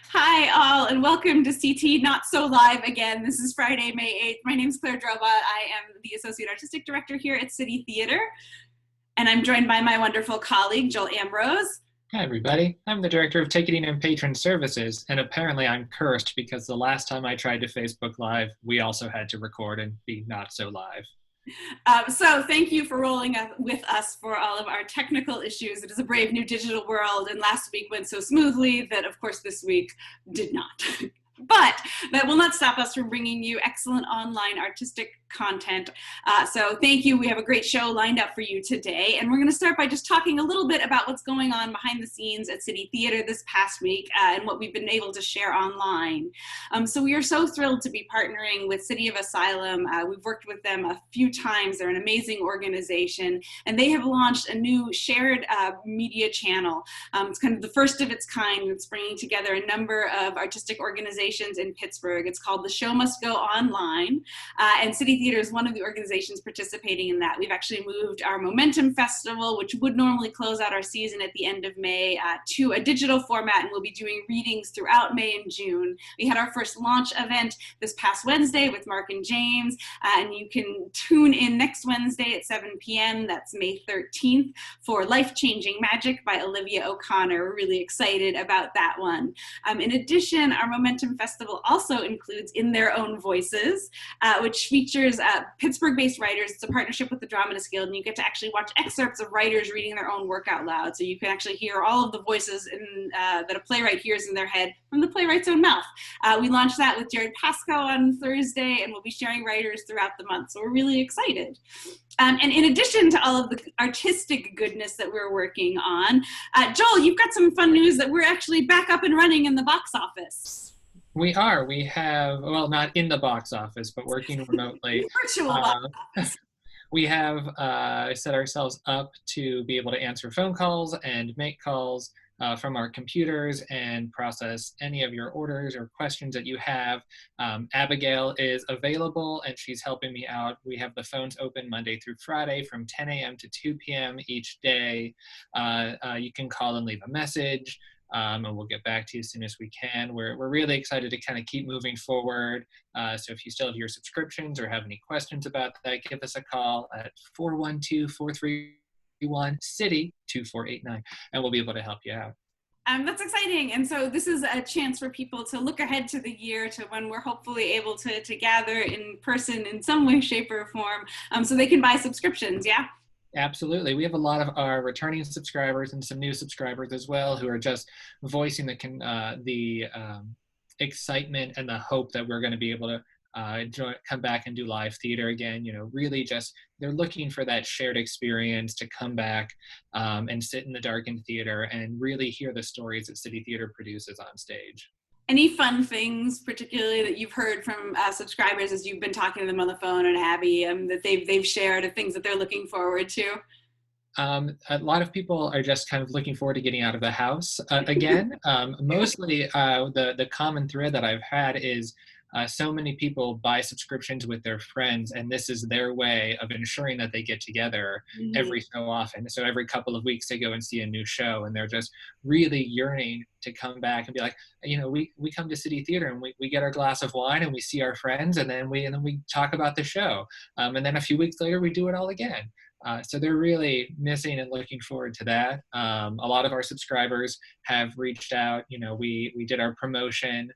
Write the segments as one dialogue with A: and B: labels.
A: Hi, all, and welcome to CT Not So Live again. This is Friday, May 8th. My name is Claire Drobot. I am the Associate Artistic Director here at City Theatre, and I'm joined by my wonderful colleague, Joel Ambrose.
B: Hi, everybody. I'm the Director of Ticketing and Patron Services, and apparently I'm cursed because the last time I tried to Facebook Live, we also had to record and be not so live.
A: So thank you for rolling up with us for all of our technical issues. It is a brave new digital world, and last week went so smoothly that, of course, this week did not. But that will not stop us from bringing you excellent online artistic content. So thank you. We have a great show lined up for you today. And we're going to start by just talking a little bit about what's going on behind the scenes at City Theatre this past week and what we've been able to share online. So we are so thrilled to be partnering with City of Asylum. We've worked with them a few times. They're an amazing organization, and they have launched a new shared media channel. It's kind of the first of its kind. It's bringing together a number of artistic organizations in Pittsburgh. It's called The Show Must Go Online, and City Theatre is one of the organizations participating in that. We've actually moved our Momentum Festival, which would normally close out our season at the end of May, to a digital format, and we'll be doing readings throughout May and June. We had our first launch event this past Wednesday with Mark and James, and you can tune in next Wednesday at 7 p.m. That's May 13th for Life-Changing Magic by Olivia O'Connor. We're really excited about that one. In addition, our Momentum Festival also includes In Their Own Voices, which features Pittsburgh-based writers. It's a partnership with the Dramatists Guild, and you get to actually watch excerpts of writers reading their own work out loud. So you can actually hear all of the voices that a playwright hears in their head from the playwright's own mouth. We launched that with Jared Pascoe on Thursday, and we'll be sharing writers throughout the month. So we're really excited. And in addition to all of the artistic goodness that we're working on, Joel, you've got some fun news that we're actually back up and running in the box office.
B: We are. We have, well, not in the box office, but working remotely.
A: Virtual box office.
B: We have set ourselves up to be able to answer phone calls and make calls from our computers and process any of your orders or questions that you have. Abigail is available, and she's helping me out. We have the phones open Monday through Friday from 10 a.m. to 2 p.m. each day. You can call and leave a message. And we'll get back to you as soon as we can. We're really excited to kind of keep moving forward. So if you still have your subscriptions or have any questions about that, give us a call at 412-431-CITY-2489, and we'll be able to help you out.
A: That's exciting. And so this is a chance for people to look ahead to the year, to when we're hopefully able to gather in person in some way, shape, or form, so they can buy subscriptions, yeah?
B: Absolutely. We have a lot of our returning subscribers and some new subscribers as well who are just voicing the excitement and the hope that we're going to be able to come back and do live theater again. You know, really just they're looking for that shared experience to come back and sit in the darkened theater and really hear the stories that City Theatre produces on stage.
A: Any fun things, particularly that you've heard from subscribers as you've been talking to them on the phone, and Abby, that they've shared, of things that they're looking forward to?
B: A lot of people are just kind of looking forward to getting out of the house again. Mostly the common thread that I've had is so many people buy subscriptions with their friends, and this is their way of ensuring that they get together every so often. So every couple of weeks they go and see a new show, and they're just really yearning to come back and be like, you know, we come to City Theatre and we get our glass of wine and we see our friends, and then we talk about the show. And then a few weeks later we do it all again. So they're really missing and looking forward to that. A lot of our subscribers have reached out. You know, we did our promotion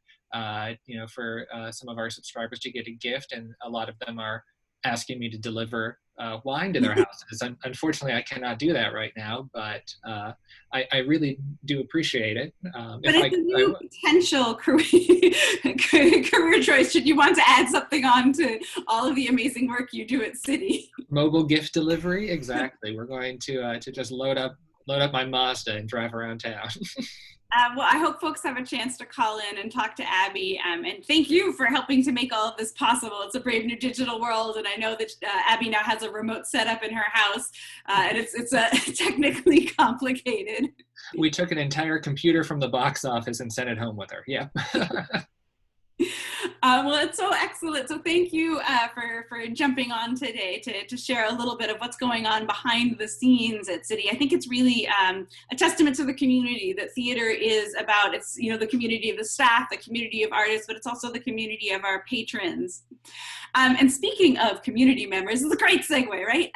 B: for some of our subscribers to get a gift, and a lot of them are asking me to deliver wine to their houses. Unfortunately, I cannot do that right now, but I really do appreciate it.
A: But it's a new potential career choice should you want to add something on to all of the amazing work you do at City.
B: Mobile gift delivery, exactly. We're going to just load up my Mazda and drive around town.
A: Well, I hope folks have a chance to call in and talk to Abby, and thank you for helping to make all of this possible. It's a brave new digital world, and I know that Abby now has a remote setup in her house, and it's technically complicated.
B: We took an entire computer from the box office and sent it home with her. Yeah.
A: Well, it's so excellent. So thank you for jumping on today to share a little bit of what's going on behind the scenes at City. I think it's really a testament to the community that theater is about. It's, you know, the community of the staff, the community of artists, but it's also the community of our patrons. And speaking of community members, this is a great segue, right?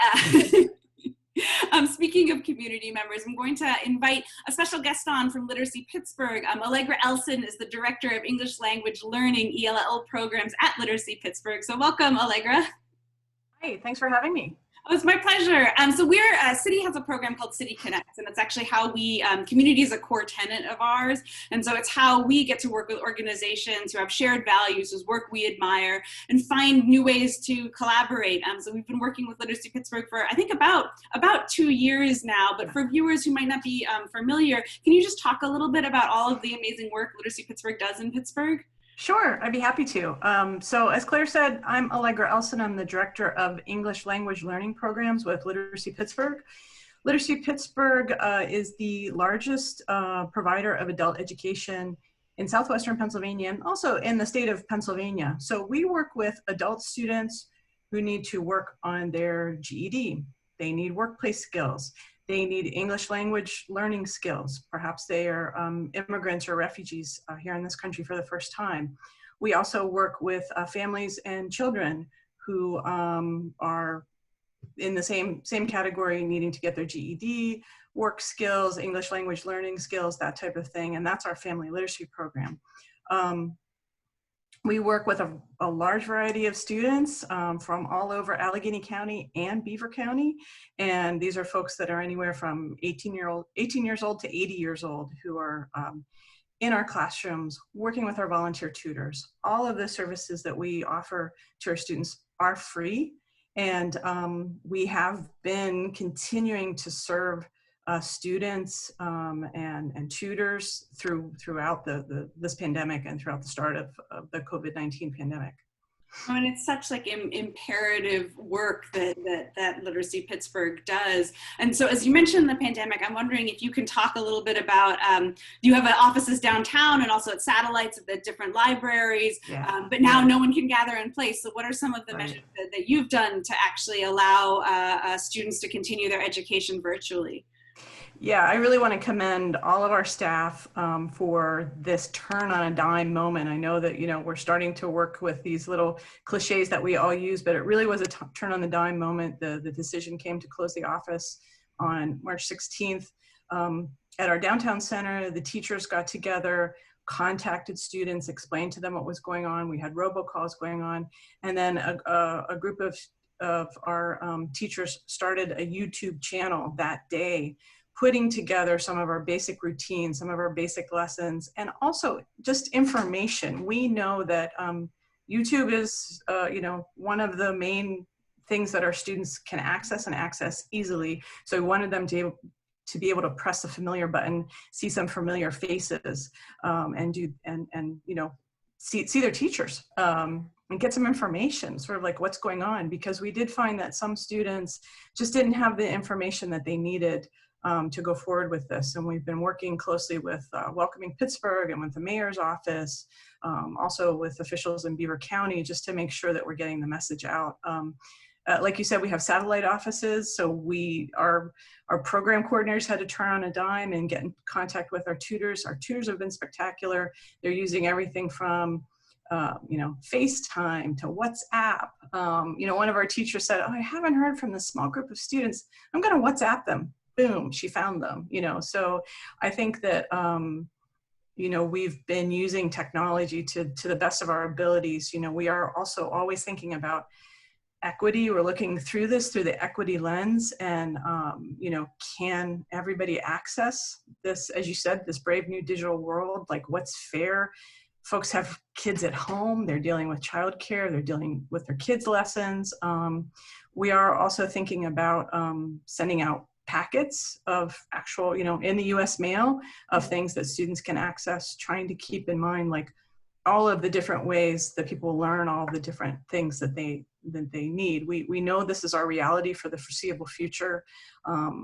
A: Speaking of community members, I'm going to invite a special guest on from Literacy Pittsburgh. Allegra Elson is the Director of English Language Learning ELL programs at Literacy Pittsburgh. So welcome, Allegra.
C: Hi, thanks for having me.
A: Oh, it's my pleasure. So City has a program called City Connects, and it's actually how we, community is a core tenet of ours. And so it's how we get to work with organizations who have shared values, whose work we admire, and find new ways to collaborate. So we've been working with Literacy Pittsburgh for, I think, about 2 years now. But for viewers who might not be familiar, can you just talk a little bit about all of the amazing work Literacy Pittsburgh does in Pittsburgh?
C: Sure, I'd be happy to. So as Claire said, I'm Allegra Elson. I'm the Director of English Language Learning Programs with Literacy Pittsburgh. Literacy Pittsburgh is the largest provider of adult education in southwestern Pennsylvania and also in the state of Pennsylvania. So we work with adult students who need to work on their GED. They need workplace skills. They need English language learning skills. Perhaps they are immigrants or refugees here in this country for the first time. We also work with families and children who are in the same category, needing to get their GED, work skills, English language learning skills, that type of thing. And that's our family literacy program. We work with a large variety of students from all over Allegheny County and Beaver County. And these are folks that are anywhere from 18 years old to 80 years old who are in our classrooms working with our volunteer tutors. All of the services that we offer to our students are free. And we have been continuing to serve students and tutors throughout this pandemic and throughout the start of the COVID-19 pandemic.
A: And it's such like imperative work that Literacy Pittsburgh does. And so as you mentioned the pandemic, I'm wondering if you can talk a little bit about, you have offices downtown and also at satellites at the different libraries, but now no one can gather in place. So what are some of the measures that you've done to actually allow students to continue their education virtually?
C: Yeah, I really want to commend all of our staff for this turn on a dime moment. I know that, you know, we're starting to work with these little cliches that we all use, but it really was a turn on the dime moment. The decision came to close the office on March 16th. At our downtown center, the teachers got together, contacted students, explained to them what was going on. We had robocalls going on. And then a group of our teachers started a YouTube channel that day, putting together some of our basic routines, some of our basic lessons, and also just information. We know that YouTube is, you know, one of the main things that our students can access and access easily. So we wanted them to be able to press a familiar button, see some familiar faces, and you know, see their teachers. And get some information, sort of like what's going on, because we did find that some students just didn't have the information that they needed to go forward with this. And we've been working closely with Welcoming Pittsburgh and with the mayor's office, also with officials in Beaver County, just to make sure that we're getting the message out. Like you said, we have satellite offices, so our program coordinators had to turn on a dime and get in contact with our tutors. Our tutors have been spectacular. They're using everything from you know, FaceTime to WhatsApp. You know, one of our teachers said, "Oh, I haven't heard from this small group of students. I'm going to WhatsApp them." Boom, she found them, you know. So I think that, you know, we've been using technology to the best of our abilities. You know, we are also always thinking about equity. We're looking through this through the equity lens, and, you know, can everybody access this, as you said, this brave new digital world? Like, what's fair? Folks have kids at home, they're dealing with childcare, they're dealing with their kids' lessons. We are also thinking about sending out packets of actual, you know, in the US mail of things that students can access, trying to keep in mind like all of the different ways that people learn all the different things that they need. We know this is our reality for the foreseeable future.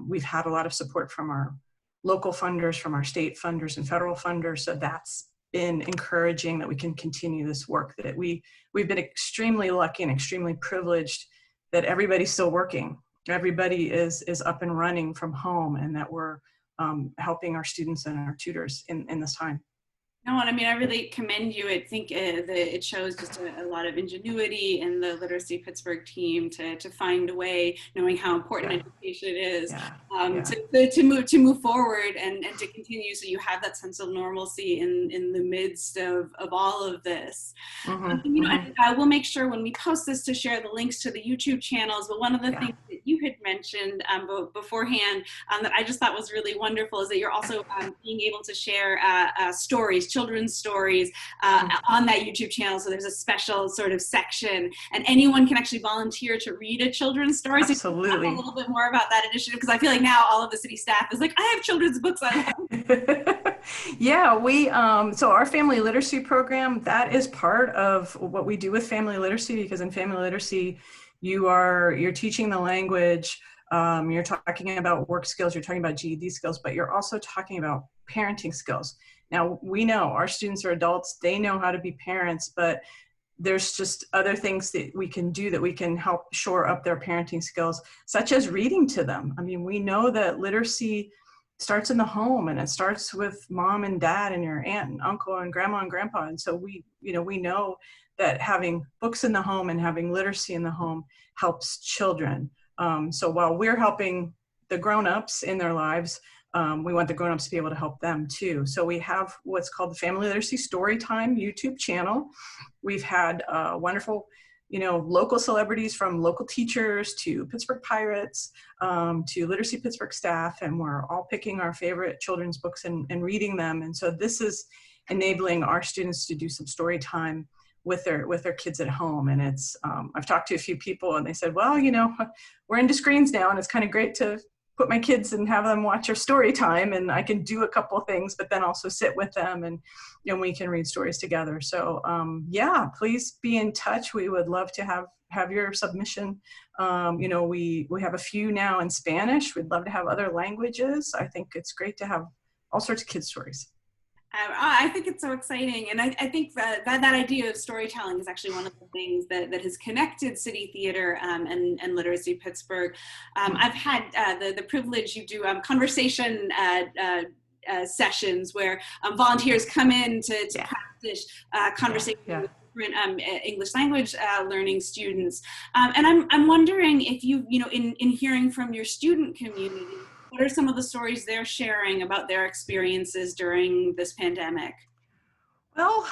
C: We've had a lot of support from our local funders, from our state funders and federal funders, so that's been encouraging that we can continue this work, that we've been extremely lucky and extremely privileged that everybody's still working. Everybody is up and running from home, and that we're helping our students and our tutors in this time.
A: No, and I mean, I really commend you. I think it shows just a lot of ingenuity in the Literacy Pittsburgh team to find a way, knowing how important education is, to move forward and to continue, so you have that sense of normalcy in the midst of all of this. You know, and we'll make sure when we post this to share the links to the YouTube channels. But one of the things that you had mentioned beforehand that I just thought was really wonderful is that you're also being able to share stories, children's stories on that YouTube channel. So there's a special sort of section, and anyone can actually volunteer to read a children's story.
C: Absolutely.
A: So talk a little bit more about that initiative, because I feel like now all of the city staff is like, I have children's books I love.
C: Yeah, we so our family literacy program, that is part of what we do with family literacy, because in family literacy you're teaching the language, you're talking about work skills, you're talking about GED skills, but you're also talking about parenting skills. Now, we know our students are adults, they know how to be parents, but there's just other things that we can do that we can help shore up their parenting skills, such as reading to them. I mean, we know that literacy starts in the home, and it starts with mom and dad and your aunt and uncle and grandma and grandpa. And so we know that having books in the home and having literacy in the home helps children. So while we're helping the grown-ups in their lives, we want the grown-ups to be able to help them too. So we have what's called the Family Literacy Storytime YouTube channel. We've had wonderful, local celebrities, from local teachers to Pittsburgh Pirates to Literacy Pittsburgh staff, and we're all picking our favorite children's books and reading them. And so this is enabling our students to do some story time with their kids at home. And it's I've talked to a few people, and they said, well, we're into screens now, and it's kind of great to put my kids and have them watch our story time, and I can do a couple of things, but then also sit with them, and we can read stories together. So yeah, please be in touch. We would love to have your submission. We have a few now in Spanish. We'd love to have other languages. I think it's great to have all sorts of kids' stories.
A: I think it's so exciting, and I think that idea of storytelling is actually one of the things that has connected City Theatre and Literacy Pittsburgh. I've had the privilege, you do conversation sessions where volunteers come in to practice conversation with different English language learning students, and I'm wondering if in hearing from your student community, what are some of the stories they're sharing about their experiences during this pandemic?
C: Well,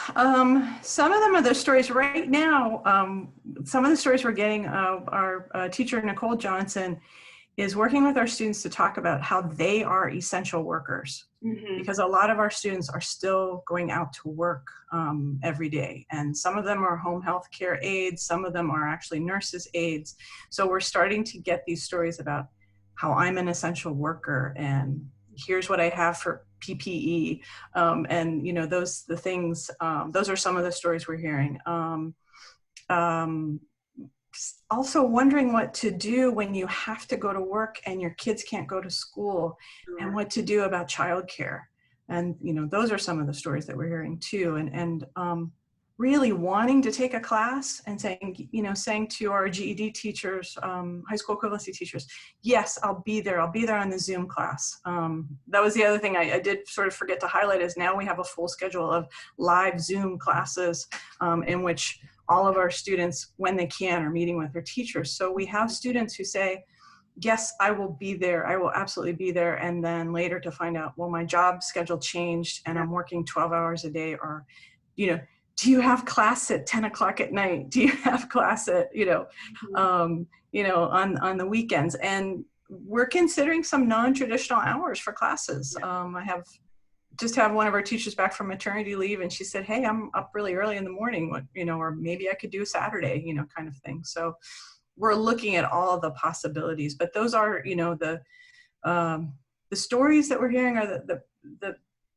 C: some of them are the stories right now. Some of the stories we're getting, our teacher, Nicole Johnson, is working with our students to talk about how they are essential workers, because a lot of our students are still going out to work every day. And some of them are home health care aides, some of them are actually nurses' aides. So we're starting to get these stories about how I'm an essential worker, and here's what I have for PPE, and those are some of the stories we're hearing. Also wondering what to do when you have to go to work and your kids can't go to school, and what to do about childcare. And those are some of the stories that we're hearing too. And really wanting to take a class and saying to our GED teachers, high school equivalency teachers, yes, I'll be there on the Zoom class. That was the other thing I did sort of forget to highlight, is now we have a full schedule of live Zoom classes in which all of our students, when they can, are meeting with their teachers. So we have students who say, yes, I will be there. I will absolutely be there. And then later to find out, well, my job schedule changed and I'm working 12 hours a day, or, do you have class at 10 o'clock at night? Do you have class at, on the weekends? And we're considering some non-traditional hours for classes. I have one of our teachers back from maternity leave, and she said, hey, I'm up really early in the morning, or maybe I could do a Saturday, kind of thing. So we're looking at all the possibilities, but those are, the stories that we're hearing are the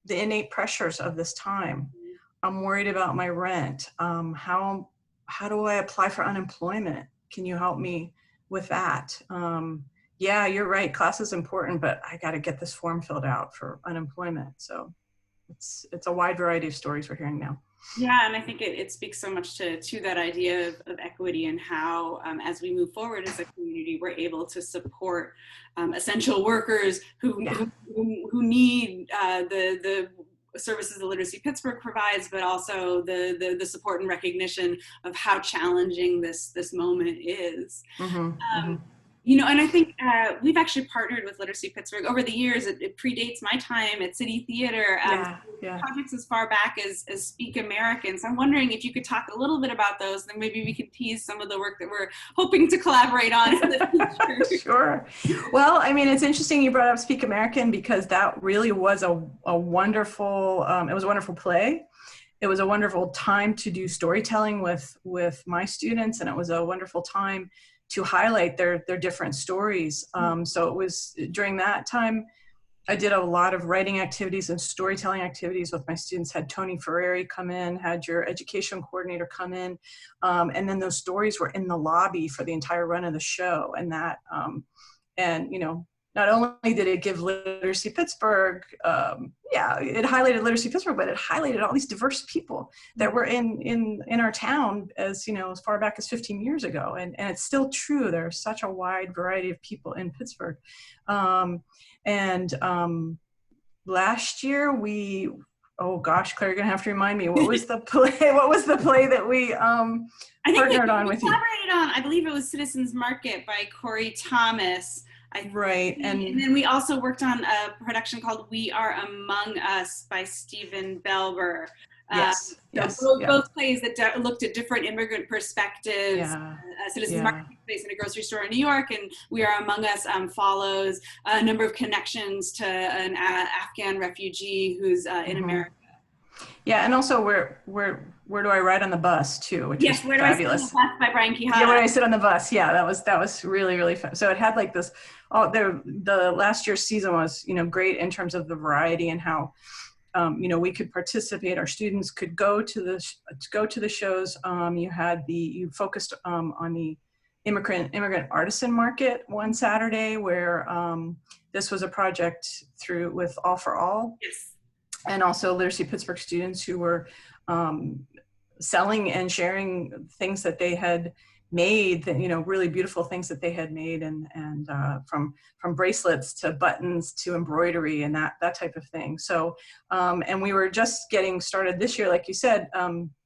C: innate pressures of this time. I'm worried about my rent. How do I apply for unemployment? Can you help me with that? Yeah, you're right. Class is important, but I got to get this form filled out for unemployment. So it's a wide variety of stories we're hearing now.
A: Yeah, and I think it speaks so much to that idea of equity and how, as we move forward as a community, we're able to support essential workers who need the services that Literacy Pittsburgh provides, but also the support and recognition of how challenging this moment is. You know, and I think we've actually partnered with Literacy Pittsburgh over the years. It predates my time at City Theatre. Projects as far back as Speak American. So I'm wondering if you could talk a little bit about those, then maybe we could tease some of the work that we're hoping to collaborate on in the future.
C: Sure. Well, I mean, it's interesting you brought up Speak American, because that really was a wonderful, it was a wonderful play. It was a wonderful time to do storytelling with my students, and it was a wonderful time to highlight their different stories. So it was during that time, I did a lot of writing activities and storytelling activities with my students. Had Tony Ferreri come in, had your education coordinator come in, and then those stories were in the lobby for the entire run of the show. And that, and you know, not only did it give Literacy Pittsburgh, it highlighted Literacy Pittsburgh, but it highlighted all these diverse people that were in our town, as you know, as far back as 15 years ago. And it's still true. There's such a wide variety of people in Pittsburgh. Last year oh gosh, Claire, you're gonna have to remind me, what was the play? What was the play that we partnered on with you?
A: Collaborated on, I believe it was Citizens Market by Corey Thomas.
C: Right.
A: And then we also worked on a production called We Are Among Us by Stephen Belber. Both plays that looked at different immigrant perspectives. Citizens Market takes place in a grocery store in New York, and We Are Among Us follows a number of connections to an Afghan refugee who's in America.
C: Yeah, and also where do I ride on the bus too, which is
A: Where
C: fabulous.
A: Do I Sit on the Bus by Brian Quijada.
C: Yeah, Where Do I Sit on the Bus. Yeah, that was really, really fun. So it had like this. The last year's season was, you know, great in terms of the variety and how, you know, we could participate. Our students could go to the shows. You focused on the immigrant artisan market one Saturday, where this was a project with All for All.
A: Yes.
C: And also Literacy Pittsburgh students who were selling and sharing things that they had made, that, you know, really beautiful things that they had made, and from bracelets to buttons to embroidery and that type of thing. So, and we were just getting started this year, like you said.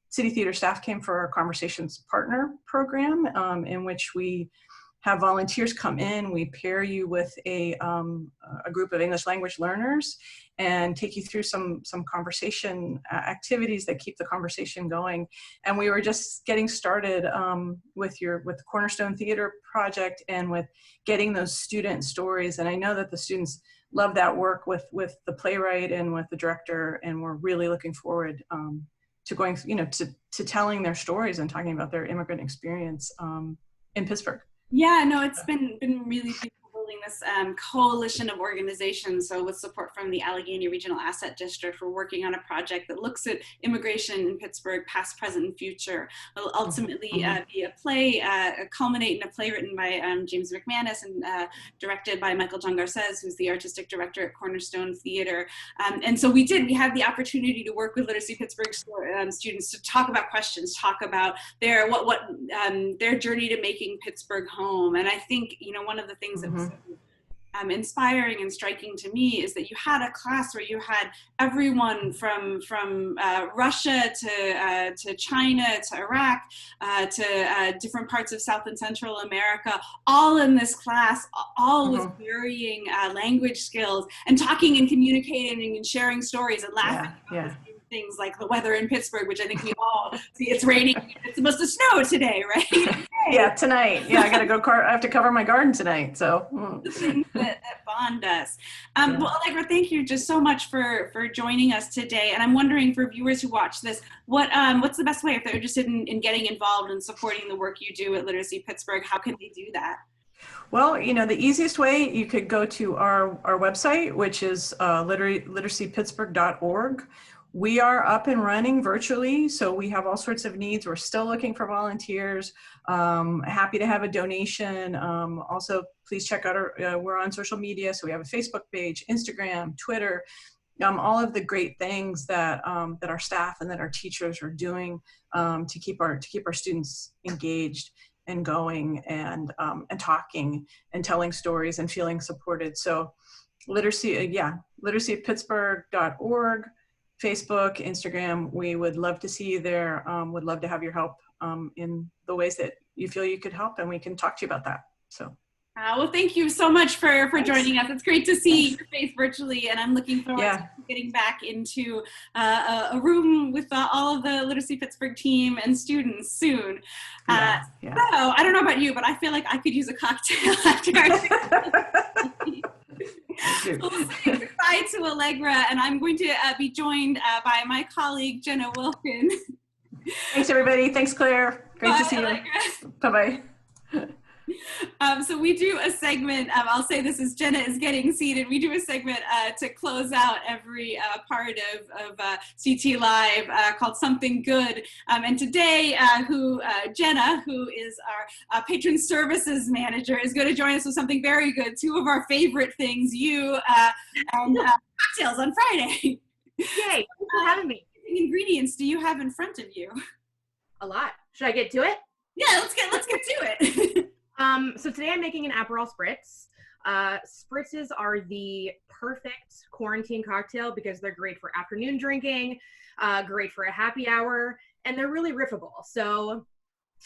C: City Theatre staff came for our Conversations Partner program, in which we have volunteers come in. We pair you with a group of English language learners and take you through some conversation activities that keep the conversation going. And we were just getting started with the Cornerstone Theater project and with getting those student stories. And I know that the students love that work with the playwright and with the director, and we're really looking forward to going, you know, to telling their stories and talking about their immigrant experience in Pittsburgh.
A: Yeah, no, it's been really beautiful building this coalition of organizations. So with support from the Allegheny Regional Asset District, we're working on a project that looks at immigration in Pittsburgh, past, present, and future. It'll ultimately be a play, culminate in a play written by James McManus and directed by Michael John Garces, who's the artistic director at Cornerstone Theater. And so we had the opportunity to work with Literacy Pittsburgh students to talk about questions, talk about their journey to making Pittsburgh home. And I think, you know, one of the things that was inspiring and striking to me is that you had a class where you had everyone from Russia to China to Iraq to different parts of South and Central America, all in this class, all with varying language skills, and talking and communicating and sharing stories and laughing about things like the weather in Pittsburgh, which I think we all see. It's raining. It's supposed to snow today, right?
C: Yeah, tonight. Yeah, I got to go. I have to cover my garden tonight. So
A: the things that bond us. Well, Allegra, thank you just so much for joining us today. And I'm wondering, for viewers who watch this, what's the best way, if they're interested in getting involved and supporting the work you do at Literacy Pittsburgh? How can they do that?
C: Well, you know, the easiest way, you could go to our website, which is literacypittsburgh.org. We are up and running virtually, so we have all sorts of needs. We're still looking for volunteers. Happy to have a donation. Also, please check out we're on social media, so we have a Facebook page, Instagram, Twitter. all of the great things that that our staff and that our teachers are doing to keep our students engaged and going and talking and telling stories and feeling supported. So literacypittsburgh.org, Facebook, Instagram. We would love to see you there. Would love to have your help in the ways that you feel you could help, and we can talk to you about that. So.
A: Well, thank you so much for joining us. It's great to see your face virtually, and I'm looking forward to getting back into a room with all of the Literacy Pittsburgh team and students soon. So, I don't know about you, but I feel like I could use a cocktail after our We'll say goodbye to Allegra, and I'm going to be joined by my colleague, Jenna Wilkin.
C: Thanks, everybody. Thanks, Claire. Great to see
A: Allegra.
C: You. Bye-bye.
A: So we do a segment, I'll say this as Jenna is getting seated, we do a segment to close out every part of CT Live called Something Good. And today, Jenna, who is our patron services manager, is going to join us with something very good. Two of our favorite things, and cocktails on Friday.
D: Yay, thanks for having me.
A: What ingredients do you have in front of you?
D: A lot. Should I get to it?
A: Yeah, let's get to it.
D: So today I'm making an Aperol Spritz. Spritzes are the perfect quarantine cocktail because they're great for afternoon drinking, great for a happy hour, and they're really riffable. So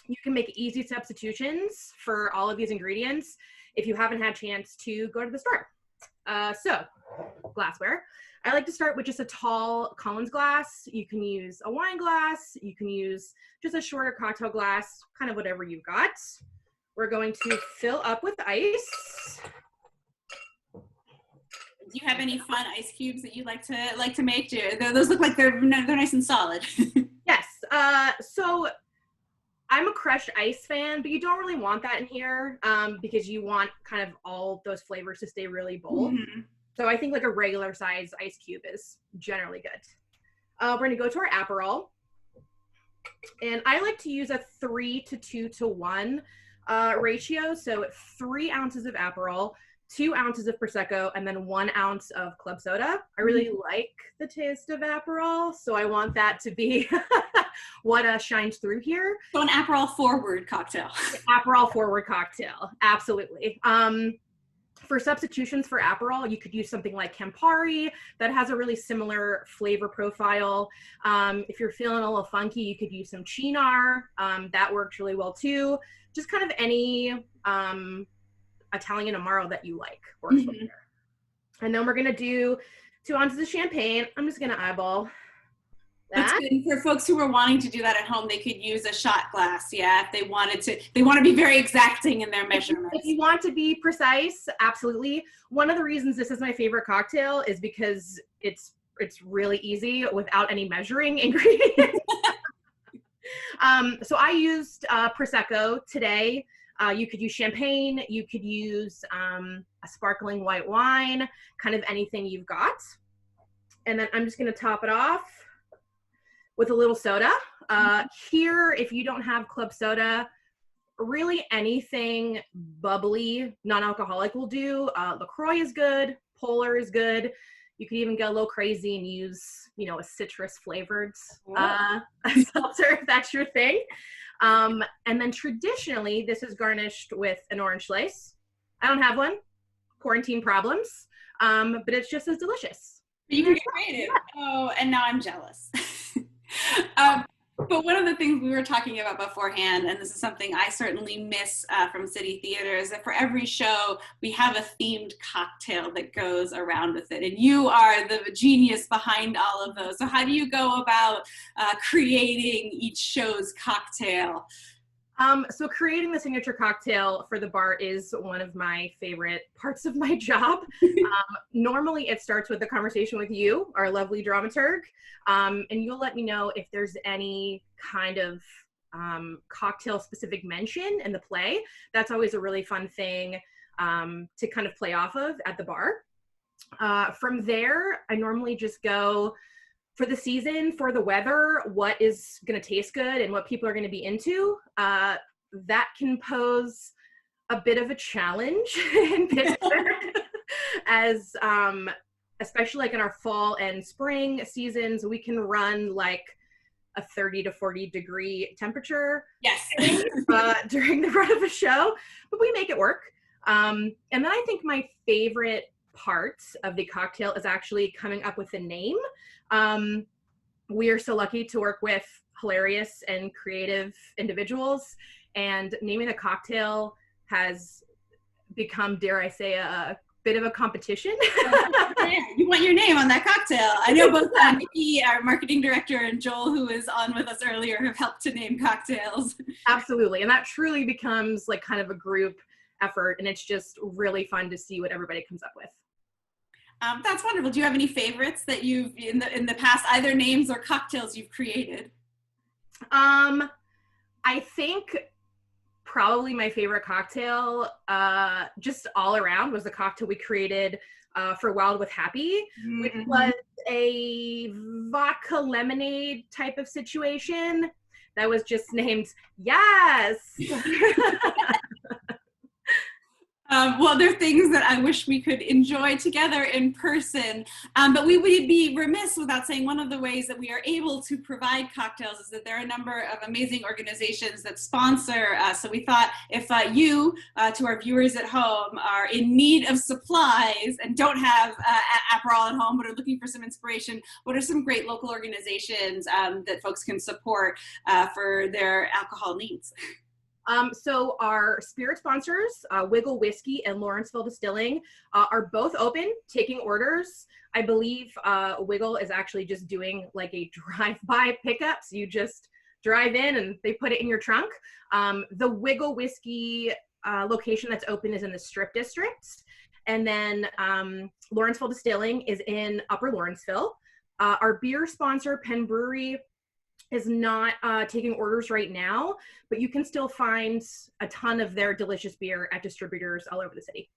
D: you can make easy substitutions for all of these ingredients if you haven't had a chance to go to the store. So glassware. I like to start with just a tall Collins glass. You can use a wine glass. You can use just a shorter cocktail glass, kind of whatever you've got. We're going to fill up with ice.
A: Do you have any fun ice cubes that you like to make? Those look like they're nice and solid.
D: Yes. So I'm a crushed ice fan, but you don't really want that in here because you want kind of all those flavors to stay really bold. Mm-hmm. So I think like a regular size ice cube is generally good. We're going to go to our Aperol. And I like to use a 3 to 2 to 1 ratio. So 3 ounces of Aperol, 2 ounces of Prosecco, and then 1 ounce of club soda. I really like the taste of Aperol, so I want that to be what shines through here.
A: So an Aperol forward cocktail.
D: Aperol forward cocktail, absolutely. For substitutions for Aperol, you could use something like Campari that has a really similar flavor profile. If you're feeling a little funky, you could use some Cynar. That works really well too. Just kind of any Italian Amaro that you like works well here. And then we're gonna do 2 ounces of champagne. I'm just gonna eyeball that.
A: That's good. For folks who are wanting to do that at home, they could use a shot glass, if they wanted to. They want to be very exacting in their measurements.
D: If you want to be precise, absolutely. One of the reasons this is my favorite cocktail is because it's really easy without any measuring ingredients. So I used Prosecco today. You could use champagne. You could use a sparkling white wine, kind of anything you've got. And then I'm just going to top it off with a little soda. Here, if you don't have club soda, really anything bubbly, non-alcoholic will do. LaCroix is good. Polar is good. You could even go a little crazy and use, a citrus flavored seltzer if that's your thing. And then traditionally, this is garnished with an orange slice. I don't have one. Quarantine problems. But it's just as delicious.
A: You can get creative. Oh, and now I'm jealous. But one of the things we were talking about beforehand, and this is something I certainly miss from City Theatre, is that for every show, we have a themed cocktail that goes around with it. And you are the genius behind all of those. So how do you go about creating each show's cocktail?
D: So creating the signature cocktail for the bar is one of my favorite parts of my job. Normally it starts with a conversation with you, our lovely dramaturg, and you'll let me know if there's any kind of cocktail specific mention in the play. That's always a really fun thing to kind of play off of at the bar. From there, I normally just go for the season, for the weather, what is going to taste good and what people are going to be into. That can pose a bit of a challenge in Pittsburgh, as especially like in our fall and spring seasons, we can run like a 30 to 40 degree temperature
A: Yes.
D: during the run of a show, but we make it work. And then I think my favorite part of the cocktail is actually coming up with a name. We are so lucky to work with hilarious and creative individuals, and naming the cocktail has become, dare I say, a bit of a competition.
A: Yeah, you want your name on that cocktail. I know both Nikki, our marketing director, and Joel, who was on with us earlier, have helped to name cocktails.
D: Absolutely, and that truly becomes like kind of a group effort, and it's just really fun to see what everybody comes up with.
A: That's wonderful. Do you have any favorites that you've in the past, either names or cocktails you've created?
D: I think probably my favorite cocktail, just all around, was the cocktail we created for Wild with Happy, which was a vodka lemonade type of situation that was just named Yes.
A: Well, there are things that I wish we could enjoy together in person, but we would be remiss without saying one of the ways that we are able to provide cocktails is that there are a number of amazing organizations that sponsor us. So we thought if you, to our viewers at home, are in need of supplies and don't have Aperol at home but are looking for some inspiration, what are some great local organizations that folks can support for their alcohol needs?
D: So our spirit sponsors, Wiggle Whiskey and Lawrenceville Distilling, are both open, taking orders. I believe Wiggle is actually just doing like a drive-by pickup. So you just drive in and they put it in your trunk. The Wiggle Whiskey location that's open is in the Strip District. And then Lawrenceville Distilling is in Upper Lawrenceville. Our beer sponsor, Penn Brewery, is not taking orders right now, but you can still find a ton of their delicious beer at distributors all over the city.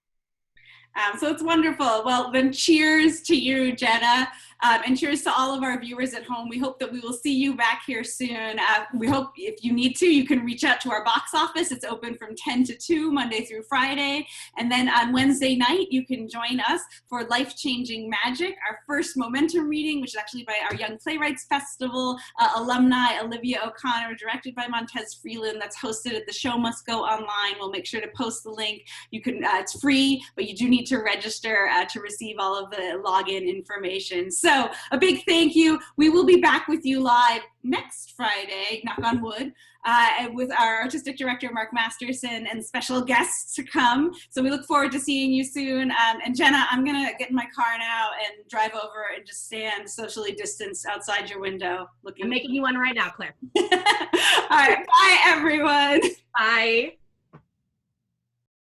A: So it's wonderful. Well, then cheers to you, Jenna, and cheers to all of our viewers at home. We hope that we will see you back here soon. We hope if you need to, you can reach out to our box office. It's open from 10 to 2, Monday through Friday. And then on Wednesday night, you can join us for Life Changing Magic, our first Momentum reading, which is actually by our Young Playwrights Festival alumni, Olivia O'Connor, directed by Montez Freeland. That's hosted at The Show Must Go Online. We'll make sure to post the link. You can, it's free, but you do need to register to receive all of the login information. So a big thank you. We will be back with you live next Friday, knock on wood, with our artistic director, Mark Masterson, and special guests to come. So we look forward to seeing you soon. And Jenna, I'm gonna get in my car now and drive over and just stand socially distanced outside your window.
D: I'm making you one right now, Claire.
A: All right, bye everyone.
D: Bye.